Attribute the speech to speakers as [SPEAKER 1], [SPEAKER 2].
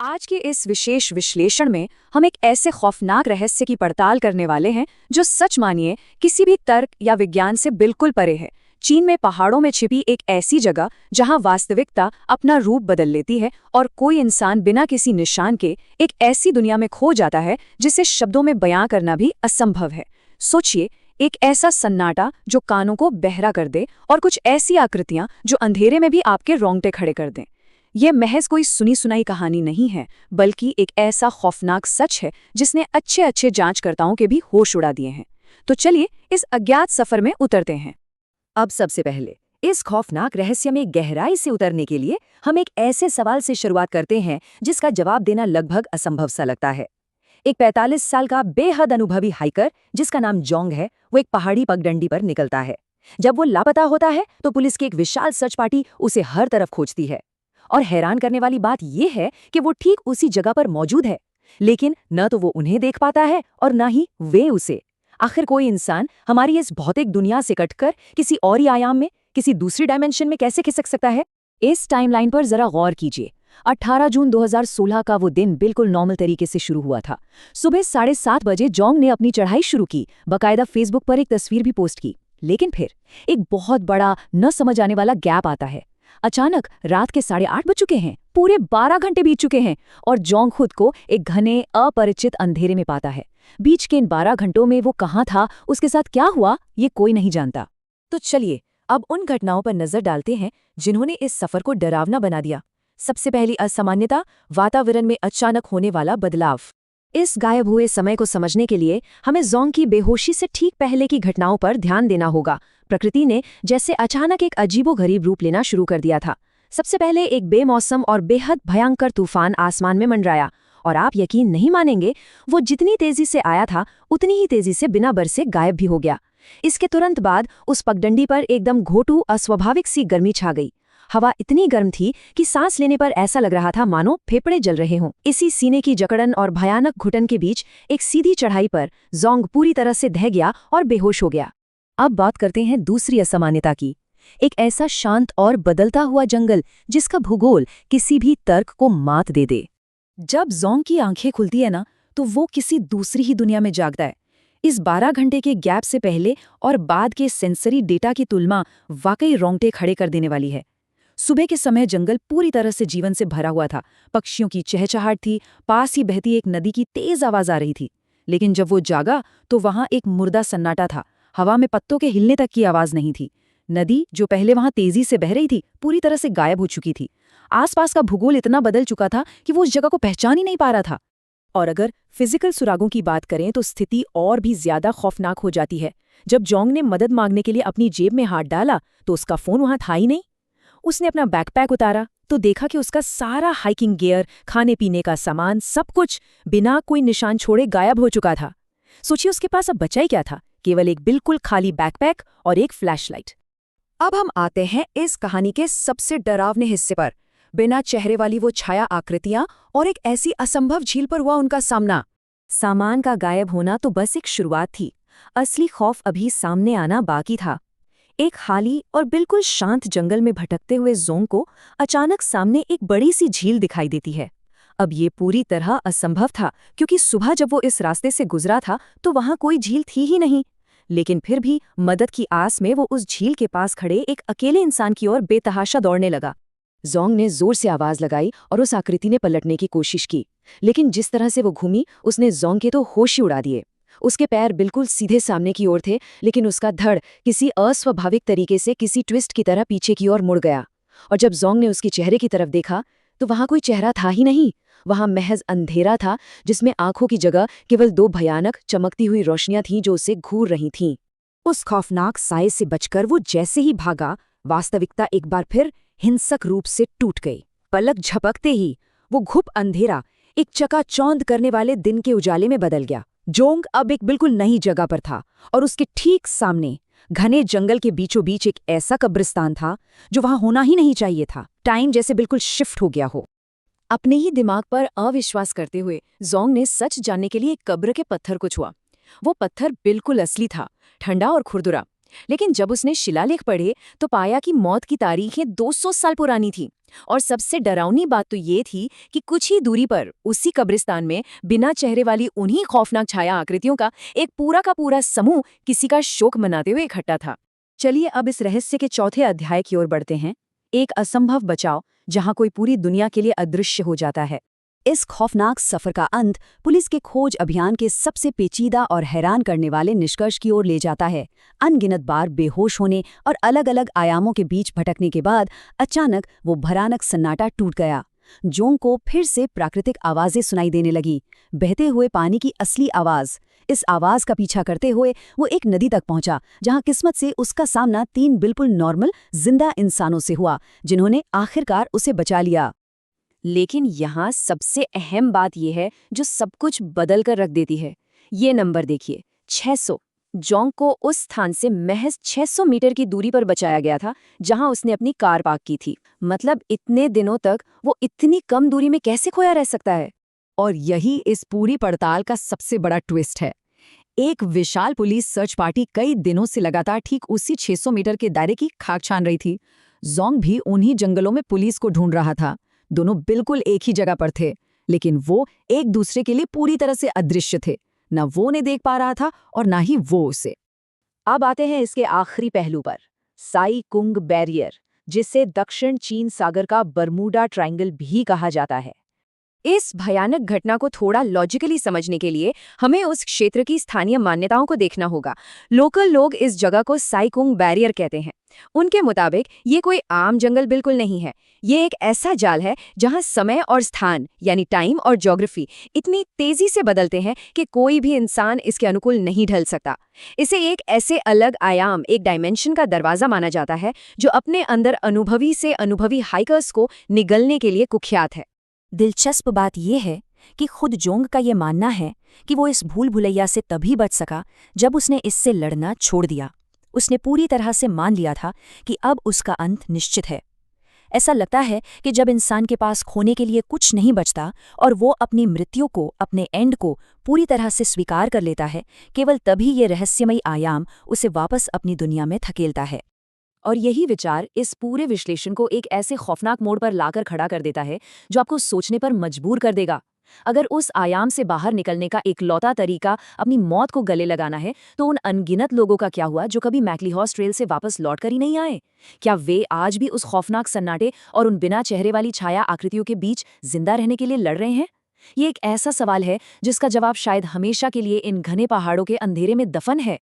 [SPEAKER 1] आज के इस विशेष विश्लेषण में हम एक ऐसे खौफनाक रहस्य की पड़ताल करने वाले हैं जो सच मानिए किसी भी तर्क या विज्ञान से बिल्कुल परे है। चीन में पहाड़ों में छिपी एक ऐसी जगह जहां वास्तविकता अपना रूप बदल लेती है और कोई इंसान बिना किसी निशान के एक ऐसी दुनिया में खो जाता है जिसे शब्दों में बयां करना भी असंभव है। सोचिए, एक ऐसा सन्नाटा जो कानों को बहरा कर दे और कुछ ऐसी आकृतियां जो अंधेरे में भी आपके रोंगटे खड़े कर दें। यह महज कोई सुनी सुनाई कहानी नहीं है, बल्कि एक ऐसा खौफनाक सच है जिसने अच्छे अच्छे जांचकर्ताओं के भी होश उड़ा दिए हैं। तो चलिए इस अज्ञात सफर में उतरते हैं।
[SPEAKER 2] अब सबसे पहले इस खौफनाक रहस्य में गहराई से उतरने के लिए हम एक ऐसे सवाल से शुरुआत करते हैं जिसका जवाब देना लगभग असंभव सा लगता है। एक 45 साल का बेहद अनुभवी हाइकर जिसका नाम जोंग है, वो एक पहाड़ी पगडंडी पर निकलता है। जब वो लापता होता है तो पुलिस की एक विशाल सर्च पार्टी उसे हर तरफ खोजती है। और हैरान करने वाली बात यह है कि वो ठीक उसी जगह पर मौजूद है, लेकिन न तो वो उन्हें देख पाता है और न ही वे उसे। आखिर कोई इंसान हमारी इस भौतिक दुनिया से कटकर किसी और ही आयाम में, किसी दूसरी डायमेंशन में कैसे खिसक सकता है? इस टाइमलाइन पर जरा गौर कीजिए। 18 जून 2016 का वो दिन बिल्कुल नॉर्मल तरीके से शुरू हुआ था। सुबह 7:30 बजे जोंग ने अपनी चढ़ाई शुरू की, बाकायदा फेसबुक पर एक तस्वीर भी पोस्ट की। लेकिन फिर एक बहुत बड़ा न समझ आने वाला गैप आता है। अचानक रात के 8:30 बज चुके हैं, पूरे 12 घंटे बीत चुके हैं और जोंग खुद को एक घने अपरिचित अंधेरे में पाता है। बीच के इन 12 घंटों में वो कहाँ था, उसके साथ क्या हुआ, ये कोई नहीं जानता। तो चलिए अब उन घटनाओं पर नजर डालते हैं जिन्होंने इस सफर को डरावना बना दिया। सबसे पहली असामान्यता, वातावरण में अचानक होने वाला बदलाव। इस गायब हुए समय को समझने के लिए हमें जोंग की बेहोशी से ठीक पहले की घटनाओं पर ध्यान देना होगा। प्रकृति ने जैसे अचानक एक अजीबोगरीब रूप लेना शुरू कर दिया था। सबसे पहले एक बेमौसम और बेहद भयंकर तूफान आसमान में मंडराया, और आप यकीन नहीं मानेंगे, वो जितनी तेजी से आया था उतनी ही तेजी से बिना बरसे गायब भी हो गया। इसके तुरंत बाद उस पगडंडी पर एकदम घोटू अस्वाभाविक सी गर्मी छा गई। हवा इतनी गर्म थी कि सांस लेने पर ऐसा लग रहा था मानो फेफड़े जल रहे हों। इसी सीने की जकड़न और भयानक घुटन के बीच एक सीधी चढ़ाई पर जोंग पूरी तरह से दह गया और बेहोश हो गया। अब बात करते हैं दूसरी असामान्यता की। एक ऐसा शांत और बदलता हुआ जंगल जिसका भूगोल किसी भी तर्क को मात दे दे। जब जोंग की आंखें खुलती है ना, तो वो किसी दूसरी ही दुनिया में जागता है। इस 12 घंटे के गैप से पहले और बाद के सेंसरी डेटा की तुलना वाकई रोंगटे खड़े कर देने वाली है। सुबह के समय जंगल पूरी तरह से जीवन से भरा हुआ था। पक्षियों की चहचहाट थी, पास ही बहती एक नदी की तेज आवाज आ रही थी। लेकिन जब वो जागा तो वहां एक मुर्दा सन्नाटा था। हवा में पत्तों के हिलने तक की आवाज नहीं थी। नदी, जो पहले वहां तेजी से बह रही थी, पूरी तरह से गायब हो चुकी थी। आसपास का भूगोल इतना बदल चुका था कि वो उस जगह को पहचान ही नहीं पा रहा था। और अगर फिजिकल सुरागों की बात करें तो स्थिति और भी ज्यादा खौफनाक हो जाती है। जब जोंग ने मदद मांगने के लिए अपनी जेब में हाथ डाला तो उसका फोन वहां था ही नहीं। उसने अपना बैकपैक उतारा तो देखा कि उसका सारा हाइकिंग गियर, खाने पीने का सामान, सब कुछ बिना कोई निशान छोड़े गायब हो चुका था। सोचिए उसके पास अब बचा ही क्या था? केवल एक बिल्कुल खाली बैकपैक और एक फ्लैशलाइट। अब हम आते हैं इस कहानी के सबसे डरावने हिस्से पर। बिना चेहरे वाली वो छाया आकृतियां और एक ऐसी असंभव झील पर हुआ उनका सामना। सामान का गायब होना तो बस एक शुरुआत थी। असली खौफ अभी सामने आना बाकी था। एक खाली और बिल्कुल शांत जंगल में भटकते हुए जोंग को अचानक सामने एक बड़ी सी झील दिखाई देती है। अब ये पूरी तरह असंभव था, क्योंकि सुबह जब वो इस रास्ते से गुजरा था तो वहां कोई झील थी ही नहीं। लेकिन फिर भी मदद की आस में वो उस झील के पास खड़े एक अकेले इंसान की ओर बेतहाशा दौड़ने लगा। जोंग ने जोर से आवाज लगाई और उस आकृति ने पलटने की कोशिश की, लेकिन जिस तरह से वो घूमी उसने जोंग के तो होश ही उड़ा दिए। उसके पैर बिल्कुल सीधे सामने की ओर थे, लेकिन उसका धड़ किसी अस्वाभाविक तरीके से किसी ट्विस्ट की तरह पीछे की ओर मुड़ गया। और जब जोंग ने उसके चेहरे की तरफ देखा तो वहां कोई चेहरा था ही नहीं। वहां महज अंधेरा था, जिसमें आंखों की जगह केवल 2 भयानक चमकती हुई रोशनियां थीं जो उसे घूर रही थीं। उस खौफनाक साए से बचकर वो जैसे ही भागा, वास्तविकता एक बार फिर हिंसक रूप से टूट गई। पलक झपकते ही वो घुप अंधेरा एक चकाचौंध करने वाले दिन के उजाले में बदल गया। जोंग अब एक बिल्कुल नई जगह पर था और उसके ठीक सामने घने जंगल के बीचों बीच एक ऐसा कब्रिस्तान था जो वहां होना ही नहीं चाहिए था। टाइम जैसे बिल्कुल शिफ्ट हो गया हो। अपने ही दिमाग पर अविश्वास करते हुए जोंग ने सच जानने के लिए एक कब्र के पत्थर को छुआ। वो पत्थर बिल्कुल असली था, ठंडा और खुरदुरा।
[SPEAKER 1] लेकिन जब उसने शिलालेख पढ़े तो पाया कि मौत की तारीखें 200 साल पुरानी थी। और सबसे डरावनी बात तो ये थी कि कुछ ही दूरी पर उसी कब्रिस्तान में बिना चेहरे वाली उन्हीं खौफनाक छाया आकृतियों का एक पूरा का पूरा समूह किसी का शोक मनाते हुए इकट्ठा था।
[SPEAKER 2] चलिए अब इस रहस्य के चौथे अध्याय की ओर बढ़ते हैं, एक असंभव बचाव जहां कोई पूरी दुनिया के लिए अदृश्य हो जाता है। इस खौफनाक सफर का अंत पुलिस के खोज अभियान के सबसे पेचीदा और हैरान करने वाले निष्कर्ष की ओर ले जाता है। अनगिनत बार बेहोश होने और अलग अलग आयामों के बीच भटकने के बाद अचानक वो भयानक सन्नाटा टूट गया। जोंग को फिर से प्राकृतिक आवाजें सुनाई देने लगी, बहते हुए पानी की असली आवाज। इस आवाज का पीछा करते हुए वो एक नदी तक पहुंचा, जहां किस्मत से उसका सामना 3 बिल्कुल नॉर्मल जिंदा इंसानों से हुआ, जिन्होंने आखिरकार उसे बचा लिया।
[SPEAKER 1] लेकिन यहाँ सबसे अहम बात यह है जो सब कुछ बदल कर रख देती है। ये नंबर देखिए, 600। जोंग को उस स्थान से महज 600 मीटर की दूरी पर बचाया गया था जहां उसने अपनी कार पार्क की थी। मतलब इतने दिनों तक वो इतनी कम दूरी में कैसे खोया रह सकता है?
[SPEAKER 2] और यही इस पूरी पड़ताल का सबसे बड़ा ट्विस्ट है। एक विशाल पुलिस सर्च पार्टी कई दिनों से लगातार ठीक उसी 600 मीटर के दायरे की खाक छान रही थी। जोंग भी उन्हीं जंगलों में पुलिस को ढूंढ रहा था। दोनों बिल्कुल एक ही जगह पर थे, लेकिन वो एक दूसरे के लिए पूरी तरह से अदृश्य थे। न वो उन्हें देख पा रहा था और ना ही वो उसे।
[SPEAKER 1] अब आते हैं इसके आखिरी पहलू पर, साई कुंग बैरियर, जिसे दक्षिण चीन सागर का बरमूडा ट्रायंगल भी कहा जाता है। इस भयानक घटना को थोड़ा लॉजिकली समझने के लिए हमें उस क्षेत्र की स्थानीय मान्यताओं को देखना होगा। लोकल लोग इस जगह को साइकुंग बैरियर कहते हैं। उनके मुताबिक ये कोई आम जंगल बिल्कुल नहीं है। ये एक ऐसा जाल है जहां समय और स्थान यानी टाइम और ज्योग्राफी इतनी तेजी से बदलते हैं कि कोई भी इंसान इसके अनुकूल नहीं ढल सकता। इसे एक ऐसे अलग आयाम, एक डायमेंशन का दरवाजा माना जाता है जो अपने अंदर अनुभवी से अनुभवी हाइकर्स को निगलने के लिए कुख्यात है।
[SPEAKER 2] दिलचस्प बात यह है कि खुद जोंग का ये मानना है कि वो इस भूल भुलैया से तभी बच सका जब उसने इससे लड़ना छोड़ दिया। उसने पूरी तरह से मान लिया था कि अब उसका अंत निश्चित है। ऐसा लगता है कि जब इंसान के पास खोने के लिए कुछ नहीं बचता और वो अपनी मृत्यु को, अपने एंड को पूरी तरह से स्वीकार कर लेता है, केवल तभी ये रहस्यमयी आयाम उसे वापस अपनी दुनिया में धकेलता है। और यही विचार इस पूरे विश्लेषण को एक ऐसे खौफनाक मोड़ पर लाकर खड़ा कर देता है जो आपको सोचने पर मजबूर कर देगा। अगर उस आयाम से बाहर निकलने का एकलौता तरीका अपनी मौत को गले लगाना है, तो उन अनगिनत लोगों का क्या हुआ जो कभी मैक्लीहॉर्स ट्रेल से वापस लौट कर ही नहीं आए? क्या वे आज भी उस खौफनाक सन्नाटे और उन बिना चेहरे वाली छाया आकृतियों के बीच जिंदा रहने के लिए लड़ रहे हैं? ये एक ऐसा सवाल है जिसका जवाब शायद हमेशा के लिए इन घने पहाड़ों के अंधेरे में दफन है।